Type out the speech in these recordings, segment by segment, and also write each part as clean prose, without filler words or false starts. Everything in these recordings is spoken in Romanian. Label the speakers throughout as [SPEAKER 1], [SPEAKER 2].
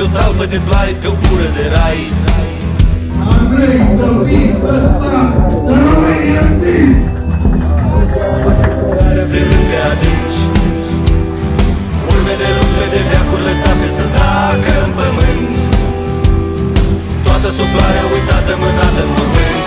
[SPEAKER 1] pe o talpă de blai, pe o gură de rai.
[SPEAKER 2] Andrei, the beast, the star, the Romanian beast.
[SPEAKER 1] Pe lângă adânci, urme de lungă de veacuri lăsate să zacă în pământ, toată suflarea uitată, mânată în mormânt.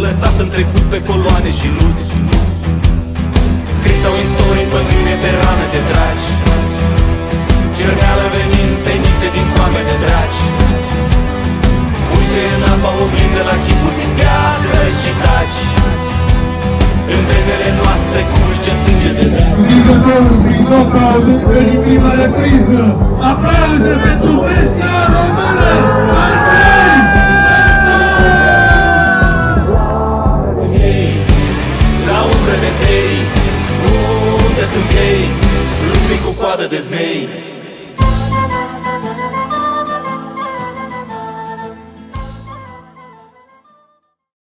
[SPEAKER 1] Lăsat în trecut pe coloane și lut, scris sau istorii păgâne pe rane de dragi, cerneală venind penițe din coame de dragi. Uite în apa oglindă la chipuri din piatră și taci, în venele noastre curge sânge de dragi.
[SPEAKER 2] Vigător, din knockout, încă din prima repriză, aplauze pentru bestia României.